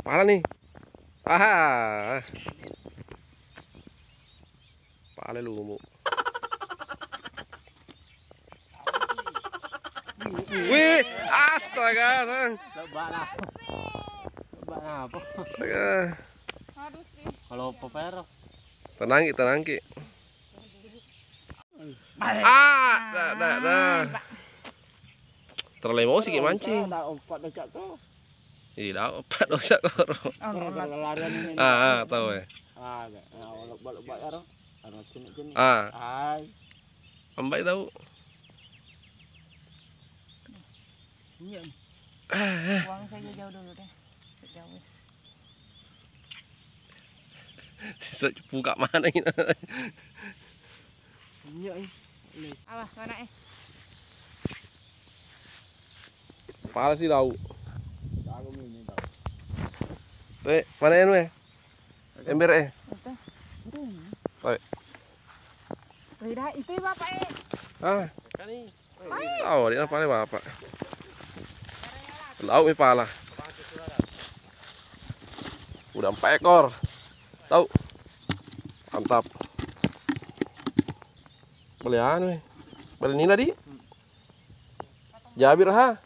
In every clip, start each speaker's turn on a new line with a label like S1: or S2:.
S1: Pala nih. Ah. Pala lumu. Wih, astaga, Sang.
S2: Coba lah. Coba apa?
S1: Astaga.
S3: Harus sih.
S2: Kalau popero.
S1: Tenang Ki, tenang Ki. Dah. Terlalu emosi Ki mancing.
S2: Ada opat dekat tuh.
S1: Iya, opat dosa koro.
S2: Larian ini.
S1: Tahu ya.
S2: Lobak ya roh. Ada cini-cini. Hai.
S1: Ambai tahu.
S2: Iya.
S3: Buang saja jauh dulu deh. Jauh.
S1: Sisa buka mana ini?
S2: Iya.
S3: Awas, mana
S1: Pala sih tahu.
S2: Tahu ini tahu.
S1: Mana yang weh? Ember
S3: Itu.
S1: Baik.
S3: Lidah itu bapak
S1: Kan tahu dia apa bapak. Lauk nih pala. Udah 4 ekor. Tahu. Mantap. Belian weh. Beli nila di. Jabir ha.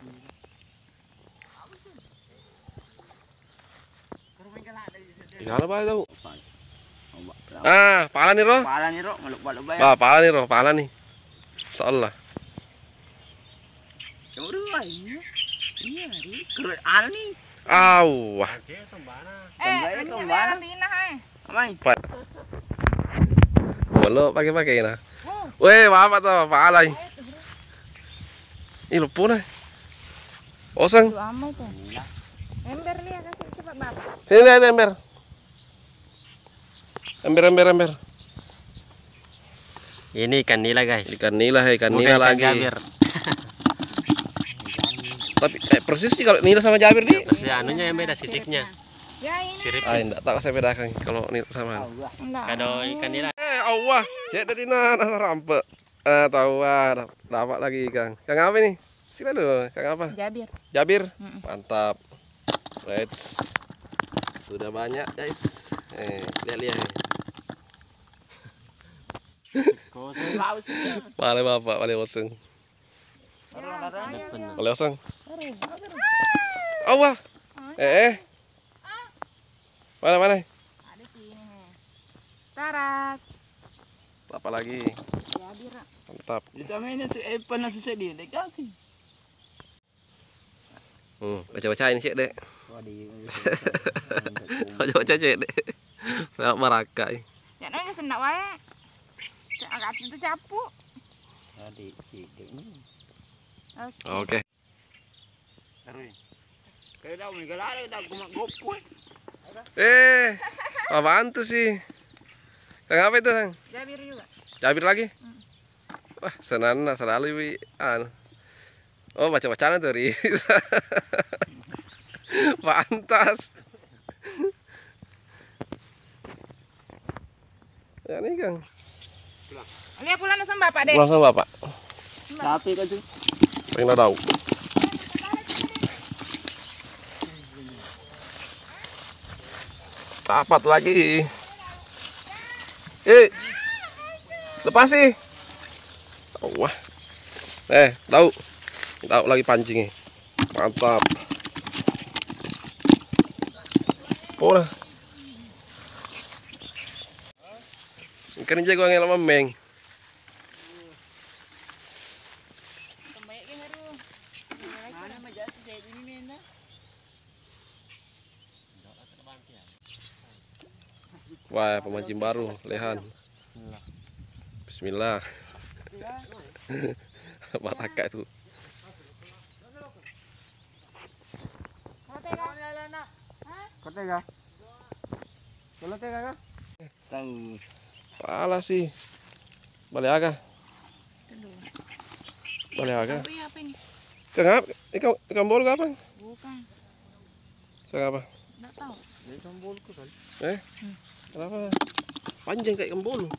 S1: Gala ba tahu. Pala nih roh.
S2: Pala nih roh, meluk-meluk
S1: Pala nih roh, pala nih. Insyaallah.
S2: Udah iya. Iya, kerut al nih.
S1: Wah.
S2: Kembana? Amai.
S1: Bolo pakai nah. Weh, apa tuh pala nih? Ih, lupa nah. Oseng.
S3: Lu amai tuh. Ember lihat kasih cepat bapak.
S1: Sini ada ember. Ember.
S2: Ini ikan nila guys.
S1: Ikan nila lagi.
S2: Jabir.
S1: Tapi kayak persis sih kalau nila sama Jabir nih.
S2: Masih anunya yang beda sisiknya.
S3: Ya ini.
S2: Sirip.
S1: Enggak tahu saya bedakan kalau nila sama.
S3: Enggak.
S2: Kalau ikan nila.
S1: Allah, cek dari nana rampe. Tahu dapat lagi Kang. Kang apa nih? Sila dulu, Kang apa?
S3: Jabir.
S1: Jabir. Mantap. Right. Sudah banyak, guys. Lihat. Pale bapak, pale oseng. Pale oseng. Allah. Mana?
S3: Ada sini. Tarat.
S1: Apa lagi?
S3: Jabir.
S1: Mantap.
S2: Vitaminnya pernah sedih dekat sih.
S1: Baca-bacain sih, Dek. Baca-baca cek, Dek. Nak marakai.
S3: Ya nanya sendak wae. Agak itu capu.
S2: Tadi ini.
S1: Oke.
S2: Kayak dah nih galare dah kumak gopo.
S1: Apaan tuh sih? Kang apa itu, Kang?
S3: Jabir juga.
S1: Jabir lagi? Wah, senana selalu wi. Oh, baca-bacaan tuh, Ri. Pantas. Ya nih, Kang.
S3: Lihat pulang sama bapak deh.
S1: Pulang sama bapak.
S2: Tapi kan tuh.
S1: Pengen tahu. Dapat lagi. Lepas sih. Wah. Tahu lagi pancing nih. Mantap. Lah. Ikan aja gua ngelama meng. Wah, pemancing baru, Lehan. Bismillah. Baraka itu.
S2: Kotega. Kalau tega kah? Tahu.
S1: Pala sih. Balik aga. Balik aga.
S3: Tapi apa ini?
S1: Ikan bolu apa?
S3: Bukan.
S1: Ikan apa?
S3: Enggak tahu.
S2: Ikan bolu kan.
S1: Kenapa? Panjang kayak ikan bolu.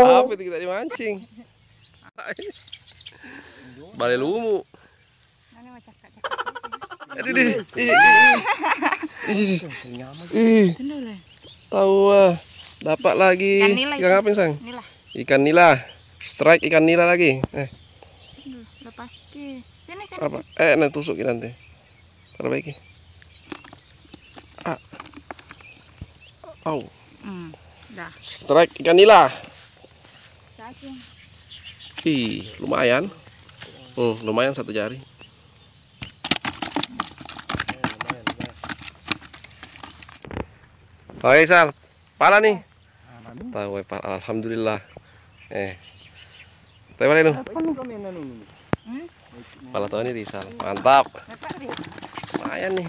S1: Apa itu kita dimancing? Balai lumu.
S3: Ini mau cakak-cakak.
S1: Tahu dapat lagi.
S3: Ikan nila
S1: Ikan apa sang?
S3: Inilah.
S1: Ikan nila. Strike ikan nila lagi.
S3: Udah pasti. Sini.
S1: Apa? Nanti tusukin nanti. Perbaiki. Au.
S3: Dah.
S1: Strike ikan nila.
S3: Cacing.
S1: Lumayan. Lumayan 1 jari. Oke, Sal. Pala nih. Tahu pala. Alhamdulillah. Tahu mana lu? Pala tahu nih Rizal. Mantap. Lumayan nih.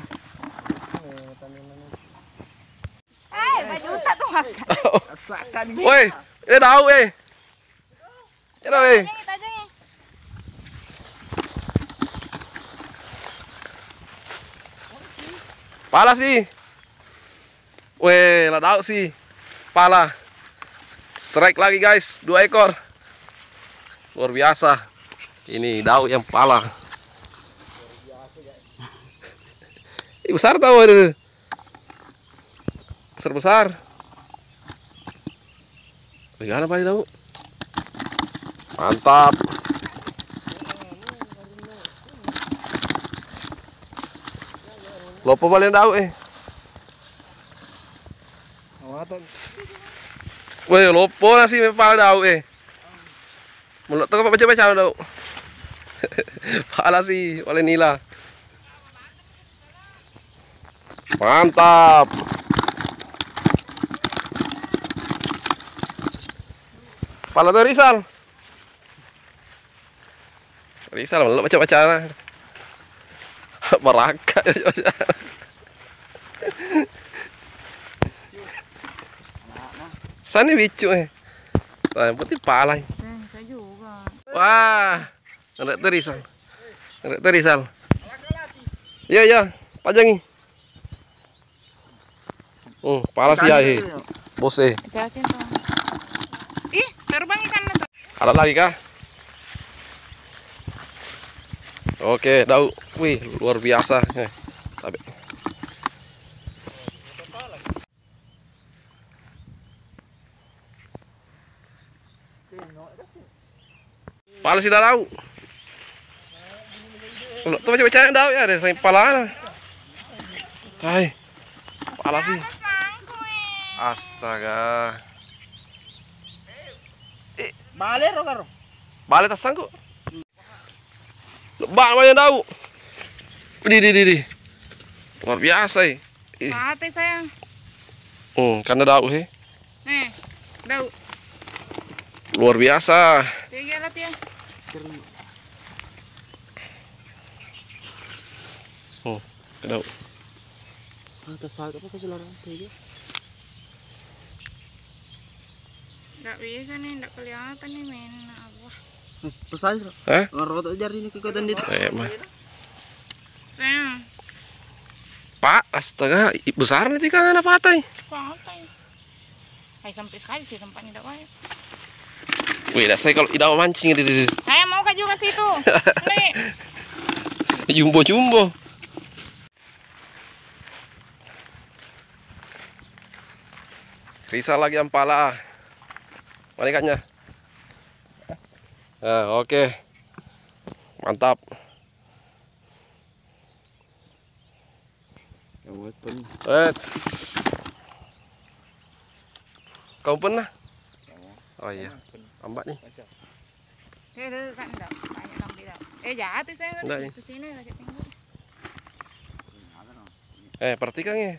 S3: Juta tuh makan.
S1: Woi, ini tahu Ini tahu
S3: Tajangnya.
S1: Pala sih. Weh, lah tahu sih. Pala. Strike lagi guys, 2 ekor. Luar biasa. Ini daun yang pala. Besar tahu itu. Besar. Bagaimana Pak tahu? Mantap. Lopo balik tahu Woi, lopo nasi pala tahu Mulut tuh baca-baca tahu. Pala sih, oleh nila. Mantap. Pala tuh Rizal. Mulut baca-baca. Meraka baca. Sana bicu yang putih pala.
S3: Saya juga.
S1: Wah, ngerek Rizal. Iya, pajangi. Pala sih bos
S3: Cacing tuh. Ih, terbang ikan itu.
S1: Ada lagi kah? Oke, dau. Wih, luar biasa. Tapi pala sih tahu. Tuh baca-baca tahu ya, ada saya pala. Hai. Pala sih. Astaga. Bale tas sangkut. Lebak banyak tahu. Di. Luar biasa
S3: Mati sayang.
S1: Karena tahu
S3: Nih, tahu.
S1: Luar biasa.
S3: Dia lihat ya.
S1: Tahu.
S2: Atas apa kasih larang dia?
S3: Nggak bisa nih, nggak kelihatan nih main apa.
S2: Pesal. Ngerot jari ini kekuatan dia.
S1: Mah.
S3: Sayang.
S1: Pak, astaga, besar nih ikan apa patai.
S3: Patai. Hai sampai sekali sih tempatnya tidak baik.
S1: Wih, saya kalau tidak mancing ini.
S3: Saya mau ke juga situ. Nih.
S1: Jumbo. Rizal lagi yang pala. Mana ikannya? Oke. Mantap. Kau pernah? Oh iya. Lambat nih.
S3: Kan enggak banyak sampai dah. Jatuh saya
S1: Enggak,
S3: kan ke sini kasih tinggal.
S1: Perhatikan ya.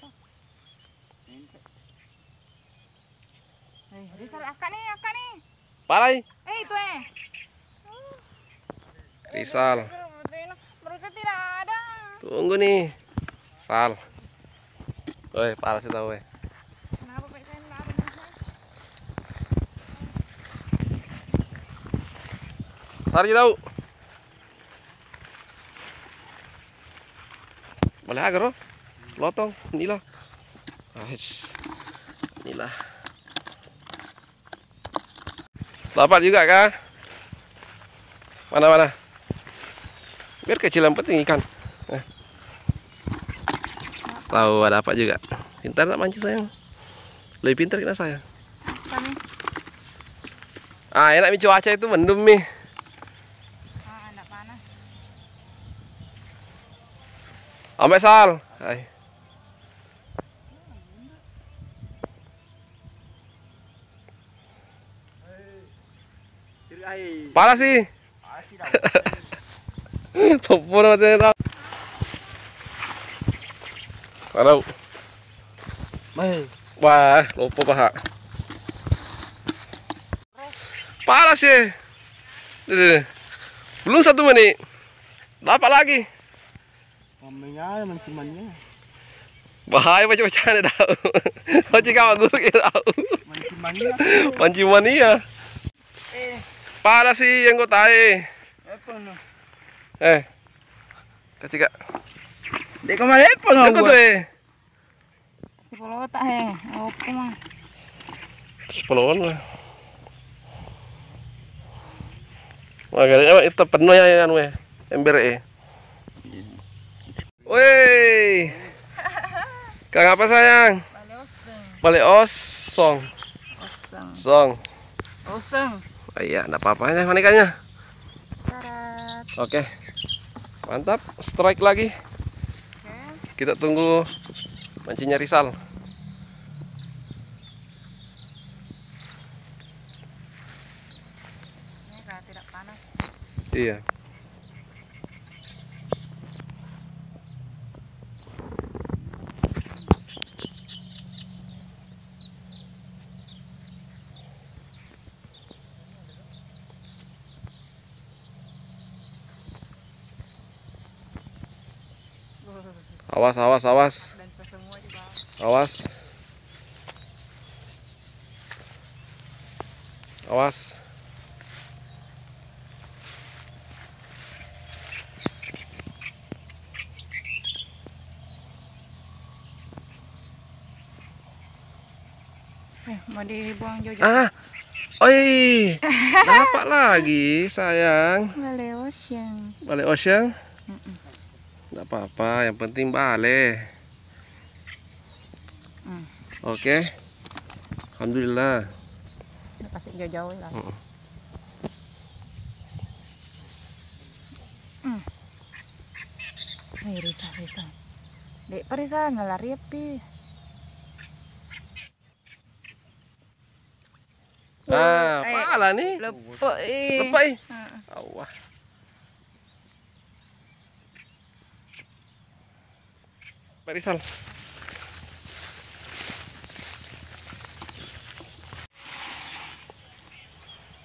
S3: Rizal akak nih.
S1: Palai.
S3: Itu
S1: Rizal.
S3: Berarti tidak ada.
S1: Tunggu nih. Sal. Woi, pala sih tahu
S3: Kenapa Pak saya enggak ada?
S1: Besar aja tahu. Boleh agar loh. Lotong, inilah. Inilah. Dapat juga kah? Mana? Biar kecil yang penting ikan. Tahu ada apa juga. Pintar tak mancing sayang. Lebih pintar kita saya.
S3: Kami.
S1: Enak nih cuaca itu mendung nih.
S3: Enggak panas.
S1: Ambil Sal. Hai. Panas sih. Topur macam Taruh. Wah, lupa paha. Panas ya. Belum 1 menit. Dapat lagi.
S2: Ngamennya mancing-mancingnya.
S1: Bahaya macam-macam dah. Kau cakap aku kita tahu.
S2: Mancing-mancingnya.
S1: Mancing mania. Panas sih yang kau tahu.
S2: Apa no?
S1: Kau cakap.
S2: Dek kemana apa no?
S1: Kau tu
S3: Sepuluh tak he. Oke mah.
S1: 10-an lah. Makanya itu penuh ya anu ember Woi. Kang apa sayang? Balik osong. Song.
S3: Oseng.
S1: Oh iya, enggak apa-apa ya manikannya.
S3: Karat.
S1: Oke. Mantap, strike lagi.
S3: Oke.
S1: Kita tunggu mancingnya Rizal.
S3: Ini kalau tidak panas.
S1: Iya. Awas.
S3: Dan sesemua di bawah.
S1: Awas.
S3: Mau dibuang jauh-jauh.
S1: Oi. Dapat lagi, sayang.
S3: Balik ocean.
S1: Balik ocean? Enggak apa-apa, yang penting balik. Oke. Alhamdulillah.
S3: Kasih jauh-jauh lah. Risa. Dek, Risa, ngelari api.
S1: Pala nih.
S3: Lepok
S1: Lepai. Awah. Pak Rizal.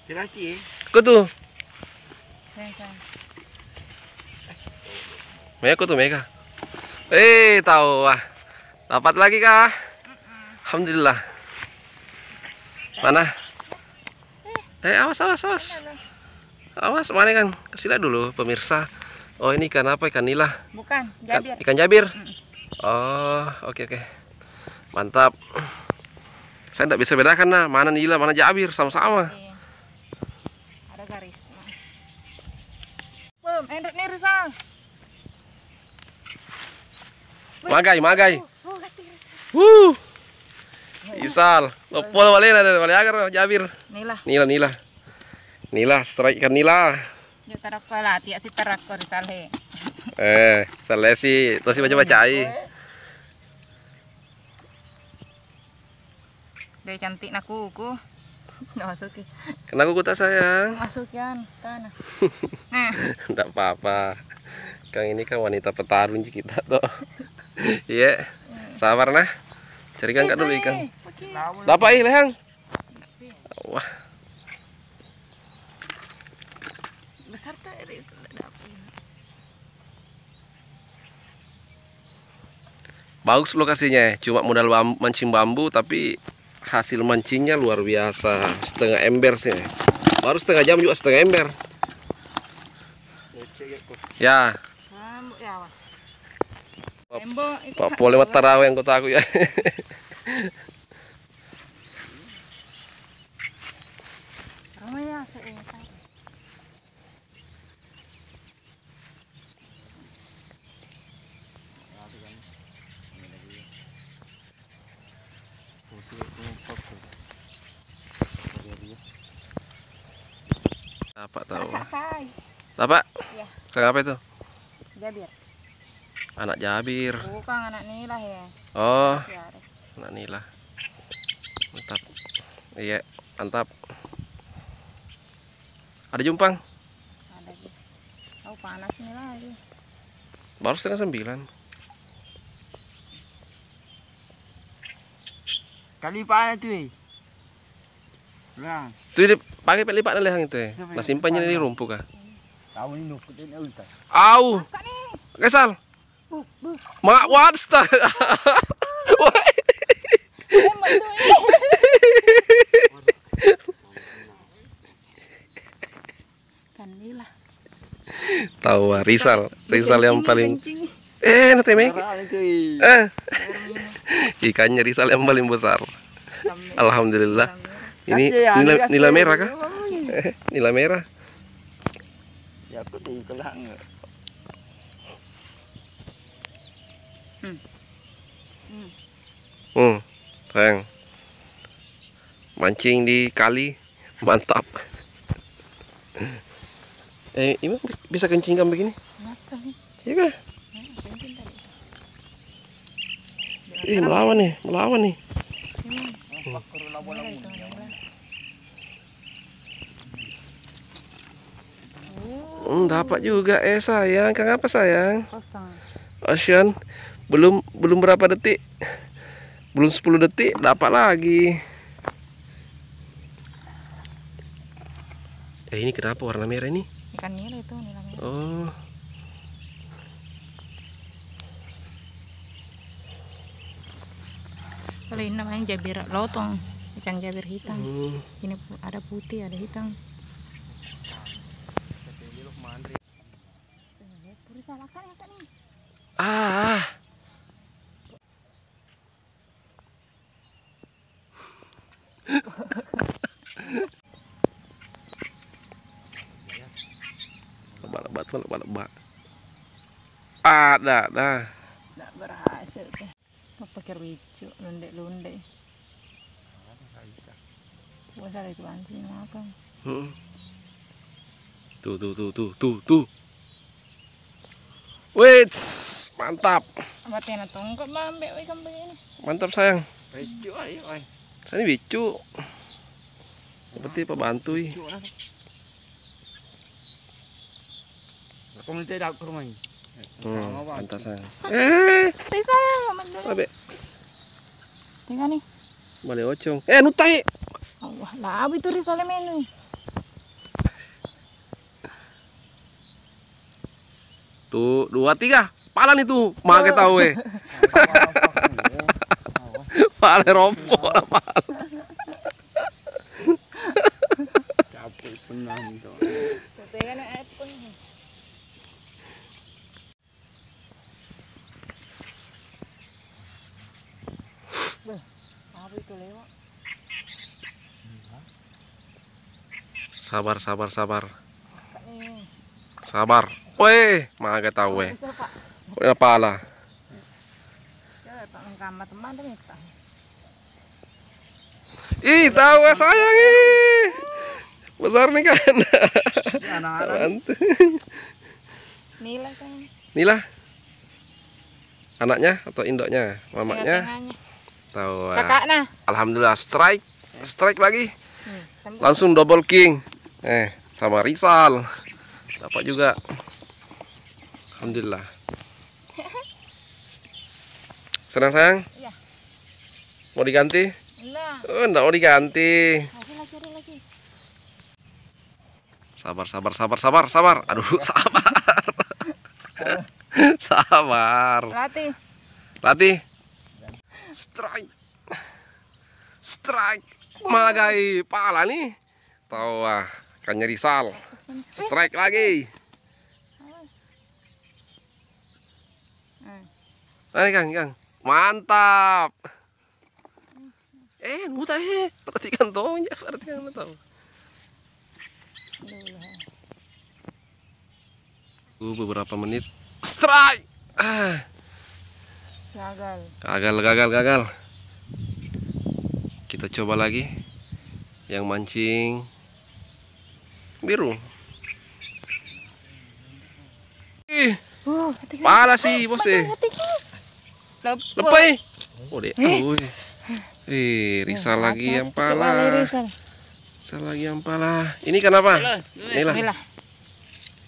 S2: Kiraci
S1: Aku tuh.
S3: Sayang.
S1: Aku tuh Mega. Tahu wah. Dapat lagi kah? Alhamdulillah. Mana? Awas. Awas, mana kan? Kesila dulu pemirsa. Oh, ini ikan apa? Ikan nila.
S3: Bukan, jabir.
S1: Ikan jabir. Oh, oke. Mantap. Saya tidak bisa bedakan nah, mana nila, mana jabir, sama-sama.
S3: Iya. Ada garis. Bom, endek nih Rizal.
S1: Magai. Isal. Lopol balik agar jabir. Nila, strike ikan nila.
S3: Yo tarak ko lah, tiak si tarak ko Rizal he.
S1: Salesi, tosi baca ai.
S3: Dia cantik nak kuku. Nggak masukin.
S1: Kena kuku tak sayang?
S3: Masukin tanah.
S1: Enggak apa-apa. Kang ini kan wanita petarung kita tuh. Iya. Sabar nah. Carikan kak dulu ikan. Dapat lehang. Wah.
S3: Besar tak itu dapat.
S1: Bagus lokasinya, cuma modal mancing bambu tapi hasil mancingnya luar biasa. Setengah ember sih. Baru setengah jam juga setengah ember. Ya. Pak boleh lewat tarawih yang kota aku ya.
S3: Ramai masuk ini.
S1: Apa tahu?
S3: Hai.
S1: Apa?
S3: Iya.
S1: Kakak apa itu?
S3: Jabir.
S1: Anak Jabir.
S3: Bukan anak Nilah ya.
S1: Oh,
S3: Ya,
S1: anak Nila. Mantap. Iya, mantap. Ada jumpang?
S3: ada gitu. Oh panas nih lagi.
S1: Baru setengah 9.
S2: Kali pana tu eh. Lang.
S1: Itu pakai lipat lehang itu ya. Nah simpannya di rumput kah?
S2: Tahu ni nuk den ulta.
S1: Au.
S3: Kak nih.
S1: Kesal. Mak wadsta.
S3: Emang tuh kan Nilah.
S1: Tahu Rizal yang paling
S3: Kencing.
S1: nanti mek.
S2: Parah tu eh.
S1: Ikannya Rizal yang paling besar.
S3: Sampai-
S1: Alhamdulillah.
S3: sampai-
S1: Ini nila merah kah? Nila merah.
S2: Ya aku di kelang.
S1: Sayang. Mancing di kali mantap. Ini bisa kencing kan begini?
S3: Masa nih?
S1: Iya kah?
S3: Kencing tadi.
S1: Melawan nih.
S2: Pakuru labo-labo.
S1: Dapat juga sayang. Kang apa sayang?
S3: Kosong.
S1: Ocean. Belum berapa detik? Belum 10 detik dapat lagi. Ini kenapa warna merah ini?
S3: Ikan nila itu nila merah.
S1: Oh.
S3: Kalau ini namanya jabir lotong, ikan jabir hitam.
S1: Hmm.
S3: Ini ada putih, ada hitam. Puri salahkan ya kak nih.
S1: Ah. Lebat. Ada dah.
S3: Nggak berhasil tuh. Mau pakai ricu, lunde. Besar itu anjing apa?
S1: Tuh. Wait, mantap.
S3: Mati na tungkap mambe ikan begini.
S1: Mantap sayang.
S2: Ricu ayo ai.
S1: Saya ini bicu. Seperti pembantui.
S2: Aku minta dak ke rumah ni.
S1: Mantap sayang.
S3: Risa, mandul.
S1: Babe,
S3: Tengah nih.
S1: balik ocong. Nutai.
S3: Allah, lah itu Risa menu.
S1: Tuh, 2, 3. Palan itu. Make tahu eh. Pale rompok.
S2: Capek penang tu.
S3: Tengah na epon. Apa itu lewat?
S1: Sabar.
S3: Kak nih.
S1: Sabar. Weh, make tahu eh.
S3: Bisa pak.
S1: Udah pala.
S3: Coba pak mengkamar teman deh pak.
S1: Ih, tahu sayang ih. Besar nih kan.
S2: Anak-anak.
S3: Nila kan.
S1: Inilah anaknya atau induknya, mamanya.
S3: Tengah-tengahnya.
S1: Tahu.
S3: Kakak nah.
S1: Alhamdulillah strike lagi.
S3: Tembak.
S1: Langsung double king. Sama Rizal. Dapat juga. Alhamdulillah. Senang sayang?
S3: Iya.
S1: Mau diganti?
S3: Nah.
S1: Enggak mau diganti.
S3: Lagi.
S1: Sabar. Aduh, sabar. Sabar. Latih. Strike. Malagai pala nih. Tahu ikannya Rizal. Strike lagi. Nah, Kang. Mantap. Nutai. Perhatikan tohnya, tahu. Beberapa menit. Strike. Gagal. Kita coba lagi. Yang mancing biru. Pala sih bos Lepai. Oh deh. Risal lagi yang pala. Risal lagi yang pala. Ini kenapa?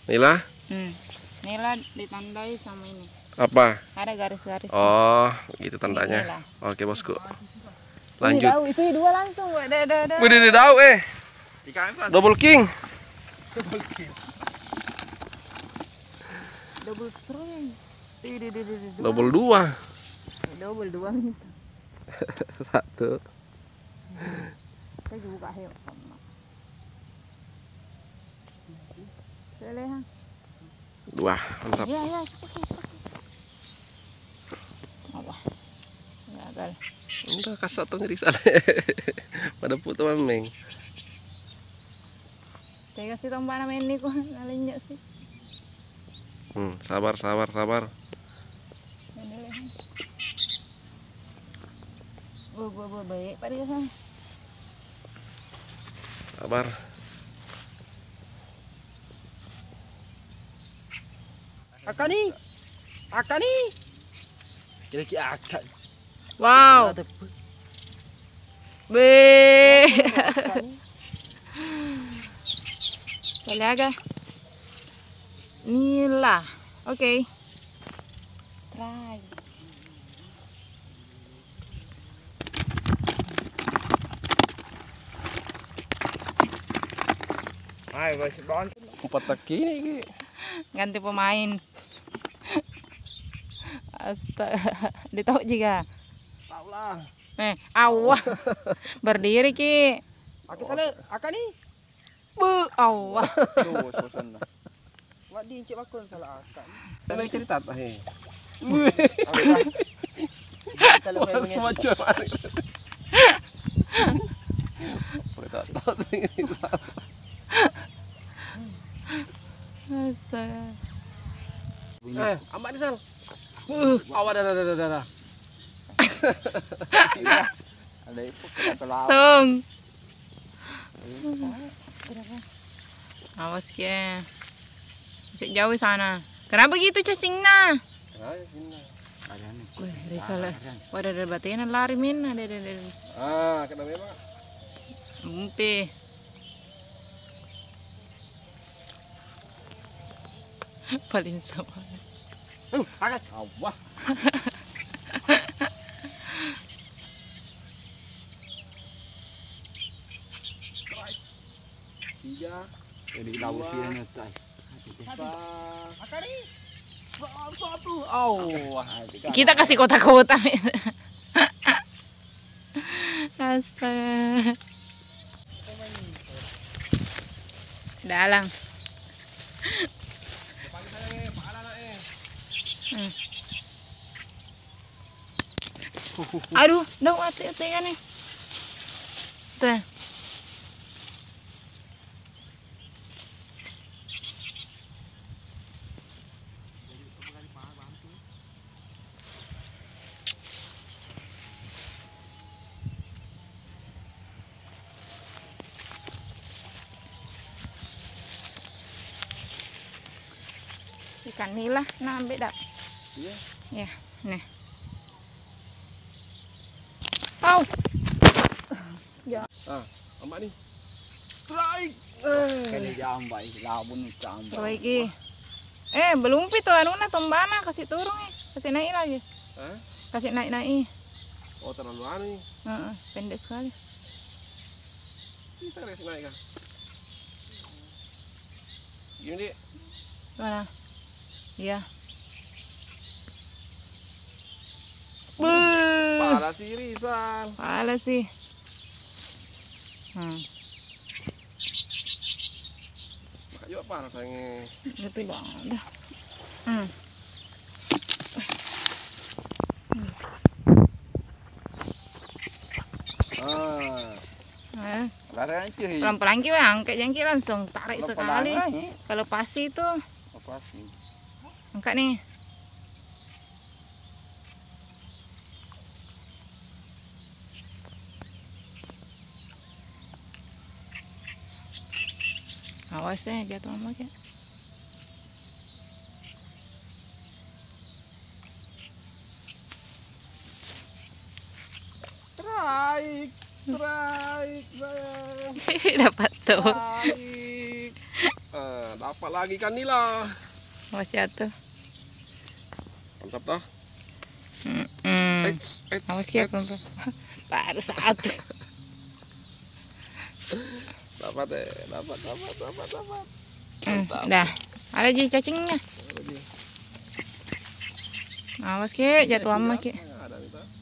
S1: Nila.
S3: Nila ditandai sama ini.
S1: Apa?
S3: Ada garis-garis.
S1: Oh, gitu tandanya. Oke bosku. Lanjut.
S3: Itu dua langsung, ada.
S1: Wih, daun Double king.
S3: Double string.
S1: Double dua.
S3: Double dua nih.
S1: Satu.
S3: Saya buka ayo. Seleha.
S1: Dua, mantap.
S3: Ya. Apa? Gagal.
S1: Udah kasar tuh ngerisal. Pada putu memeng.
S3: Saya kasih tombak nama ini kok ngalinya sih.
S1: Sabar.
S3: Ini leha. Gua baik pada sana.
S1: Sabar.
S2: Akani. Kira-kira akan.
S3: Wow. Be. Talaga. Nila. Okay. Strike.
S2: Ay, masih bon.
S1: 4 taki ini.
S3: Ganti pemain. Astaga. Ditahu juga.
S2: Tahu lah.
S3: Awah. Berdiri ki.
S2: Aku salah. Akani.
S3: Awah.
S2: Tuh, suasana. Wak di encik bakun salah akan.
S1: Saya cerita tah.
S2: Salah pengen.
S1: Macam mana?
S3: Astaga.
S1: Ambak di sana. Awak dah.
S2: Ada itu kita lawan.
S3: Sung. Awas ke. Masih jauh sana. Kenapa gitu cacingnya? Wih, risal. Wadah ada batingan lari min. Ada.
S1: Kena memang.
S3: Umpi. Paling sama.
S2: Akan. Awah.
S1: Tiga.
S2: Ini lawan sini tay.
S1: Akani. Satu.
S3: Kita kasih kota-kota. Astaga. Dalang. Aduh, dah hati-hati kan nih. Tuh. Ikan nila, nah ambil dak.
S2: Iya.
S3: Ya, nih. Au.
S1: Ambak ni. Strike.
S2: Kali jambak lawan jambak.
S3: Perbaiki. Belum pito anu na tombana kasih turun kasih naik lagi. Kasih naik.
S1: Oh, terlalu anu ni.
S3: Pendek sekali.
S1: Bisa kasih naik kan? Gini dik.
S3: Mana? Iya.
S1: Pala si risal.
S3: Pala sih.
S1: Yuk apa rasanya?
S3: Lebih dong, dah.
S2: Larang cuy.
S3: Pelan-pelan ki angkat jangkit langsung tarik sekali. Kalau pasti itu
S2: Pas nih.
S3: Angkat nih. Awas ya jatuh sama ya.
S1: Strike, strike sayang.
S3: Dapat tuh.
S1: Strike. Dapat lagi kan Nila.
S3: Awas jatuh.
S1: Mantap toh.
S3: Awas ya pelan-pelan. Baru satu.
S1: Dapat deh, dapat.
S3: Dah. Ada ji cacingnya. Awas ke jatuh sama ke.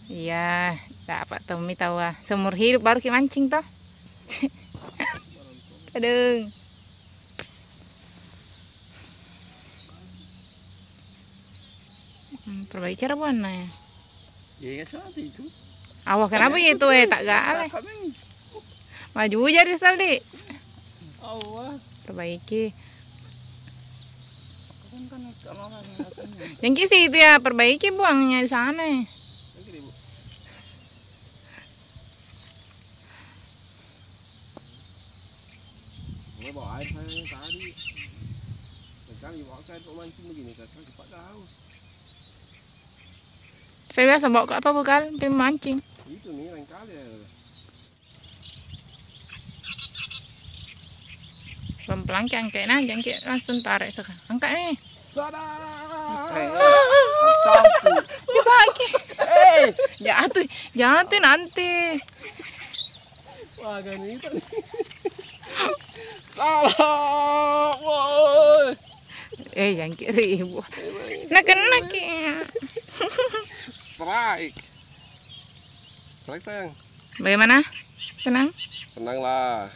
S3: Iya, dapat Tommy tahu ah. Seumur hidup baru ke mancing toh. Kadang. Perbaiki cara buana ya.
S2: Ya saat itu.
S3: Awak kenapa ya itu tak galeh. Maju jadi saldi.
S2: Awas.
S3: Perbaiki.
S2: Kan kalau
S3: Yang kisi itu ya perbaiki buangnya di sana.
S1: Mau bawa air saya tadi. Sekali bawa air untuk mancing begini kan cepat haus.
S3: Saya biasa bawa ke apa bekal mancing.
S1: Itu nih lain kali ya.
S3: Pelan-pelan angkat nah, jangan langsung tarik sekarang. Angkat nih.
S1: Sadar.
S3: Coba lagi. Jatuh nanti.
S1: Wah, kan itu. Salah. Woi.
S3: Jangan kiri ibu. Nak kena ya.
S1: Strike. Strike sayang.
S3: Bagaimana? Senang?
S1: Senang lah.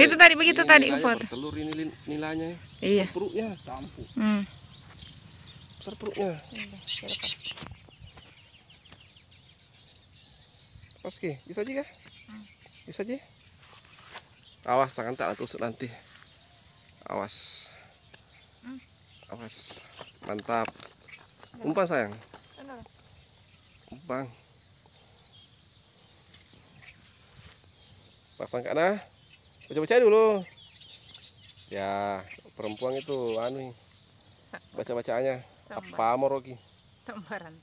S3: Itu tadi begitu tadi foto.
S1: Telur ini nilainya.
S3: Iya.
S1: Perutnya campur. Besar perutnya. Pas Ki, bisa aja kah? Bisa aja. Awas tangan tak tusuk nanti. Awas. Awas. Mantap. Umpan sayang. Umpan. Pasang kana. Baca-baca dulu. Ya, perempuan itu anu. Baca-bacaannya. Apa moroki?
S3: Tambaran.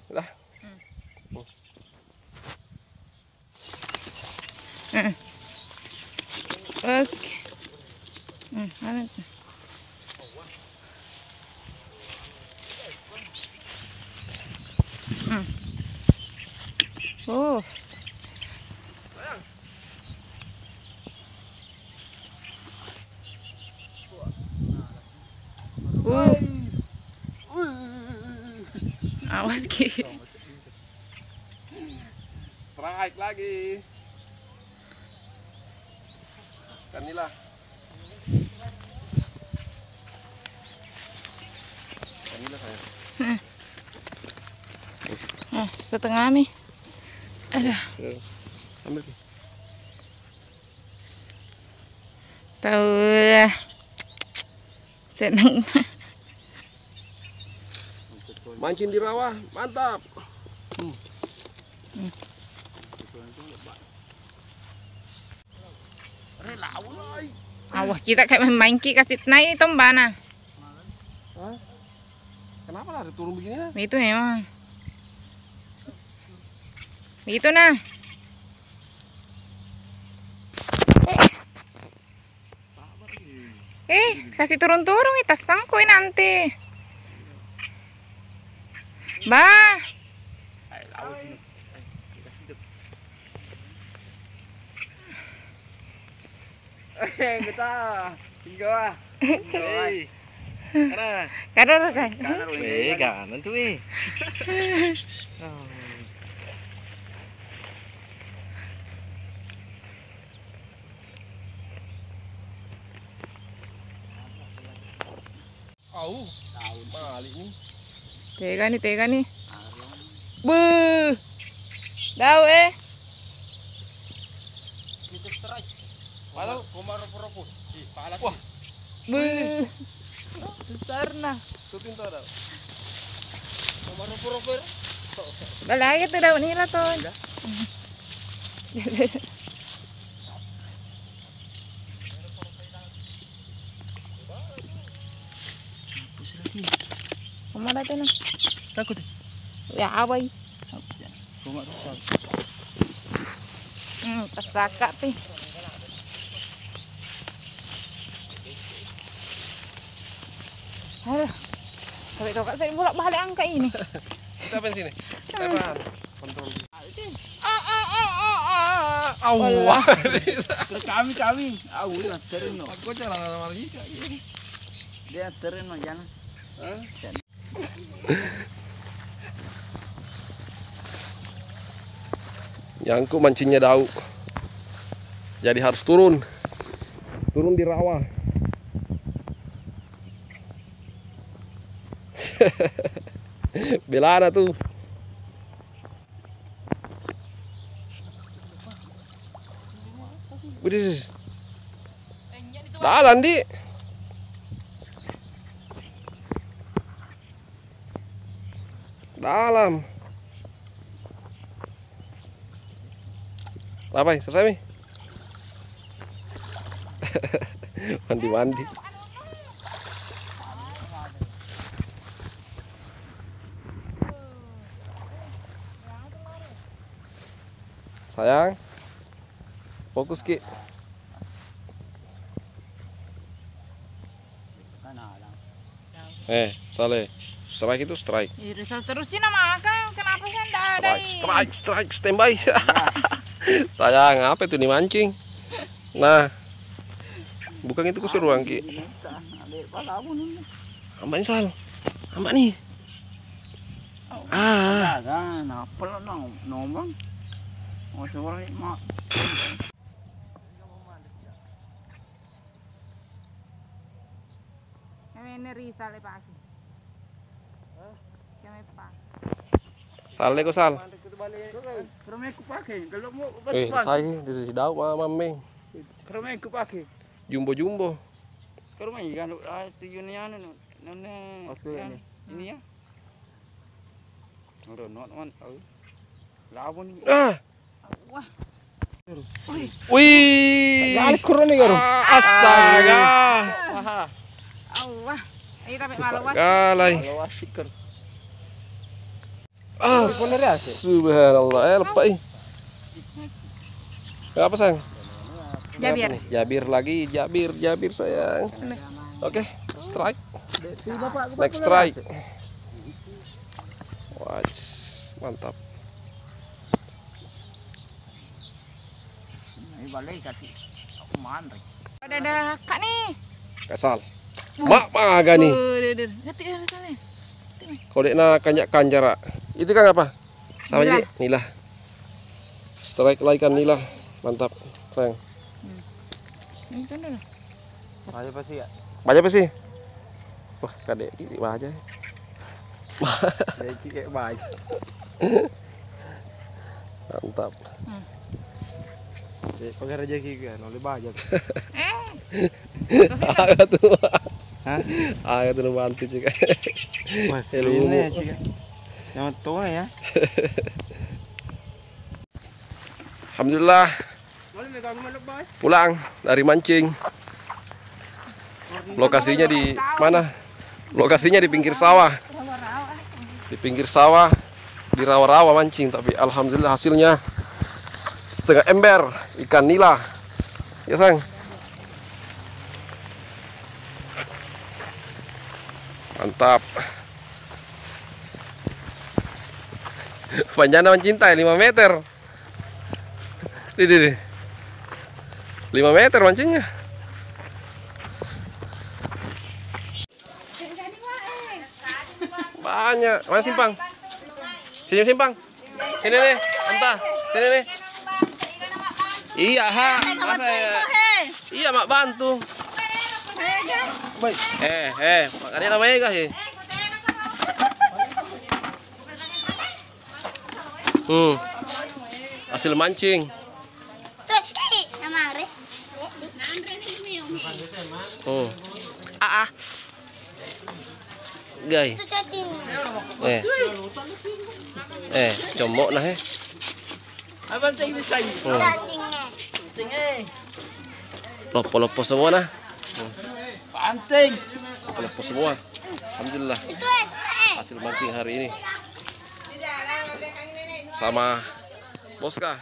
S1: Dah.
S3: Oke. Mana? Oh. Awas Ki.
S1: Strike lagi. Kanilah. Kanilah sayang.
S3: Nah, setengah nih. Aduh.
S1: Ambil Ki.
S3: Tahu lah. Senang.
S1: Mancing di rawa, mantap.
S3: Awah kita kayak main Ki kasih naik tombana.
S1: Kenapa lah turun begini lah?
S3: Itu memang. Begitu nah. Kasih turun-turun kita sangkoi nanti. Bah.
S2: Kita tinggal.
S3: Kadar kan.
S2: Kanan tuh
S1: Tahu balik nih.
S3: Tega nih. Buh. Daw
S2: Kita strike.
S1: Walau
S2: Komar ropo. Pala.
S1: Wah.
S3: Beuh. Besar nah.
S1: Tutin to daw.
S2: Nomor proper.
S3: Balay itu daun nila to.
S2: Pusing lagi.
S3: Kumada to na.
S2: Takut.
S3: Ya away.
S2: Cuma rusak.
S3: Pasaka ti. Aduh. Tapi kau kat saya bolak balik angka ini.
S1: Kita sini. Saya paham. Kontrol.
S3: Allah.
S2: Terus kami. Lah terino.
S1: Aku jalan lagi.
S2: Dia terino jangan.
S1: Nyangkut mancingnya Dau. Jadi harus turun di rawa. Belana tuh. Widih. Dalan di. Dalam. Apa? Selesai mi? Mandi. Sayang, fokus Ki. Saleh. Strike itu strike.
S3: Risal terusin sama Akang. Kenapa sih enggak ada?
S1: Strike, standby. Sayang, apa itu nih mancing? Nah, bukan itu keseruan Ki. Ambak nih Sal, ambak nih.
S2: Kan, apa lo nomong? Oh suara mak.
S3: Ini Risal pagi. Kami pak.
S1: Sal ko Sal.
S2: Kerumah aku pakai. Kalau mau
S1: Saya di Dau mame.
S2: kerumah aku pakai.
S1: Jumbo.
S2: Kerumah kan tujuannya nona ini ya. Udah non tahu. Labu nih.
S3: Wah.
S1: Wih.
S2: kurang nih garu.
S1: Astaga.
S3: Allah. Ini tapi malu was.
S1: Galai.
S2: Kalau sikir.
S1: Subhanallah, lepas ih. Apa sayang?
S3: Jabir.
S1: Apa nih? Jabir sayang. Oke, strike. Next strike. Wah, mantap.
S2: Ini balik kasih mana?
S3: Ada kak nih.
S1: Kasal. Mak maga nih.
S3: Ngerti ya Risalnya.
S1: Kodekna kanyak kanjara. Itu kan apa? Sama jadi nila. Strike lagi kan nila. Mantap. Sayang.
S3: Ini sana lah.
S2: Baca pasti ya.
S1: Baca apa sih? Wah, kadek gini baca.
S2: Jadi kayak baca.
S1: Mantap.
S2: Pakai rezeki kan, oleh baca.
S1: Agak tuh.
S2: Hah?
S1: Agak tuh bantu juga.
S2: Mas, ini sih. Yang tua ya.
S1: Alhamdulillah pulang dari mancing. Lokasinya di mana? Lokasinya di pinggir sawah. Di pinggir sawah, di rawa-rawa mancing. Tapi alhamdulillah hasilnya setengah ember ikan nila. Ya sayang. Mantap. Panjangnya mencintai 5 meter. Dih. 5 meter mancingnya. Banyak. Mana simpang? Sini simpang. Sini nih, entah. Sini nih. Iya, masa ya? Iya, mak bantu. Baik. Makanya namanya kah sih? Hasil mancing. Guys. Comok nah
S2: Abang cing bisa.
S1: Lopo-lopo semua nah.
S2: Panting.
S1: Lopo semua. Alhamdulillah. Hasil mancing hari ini. Sama Boska.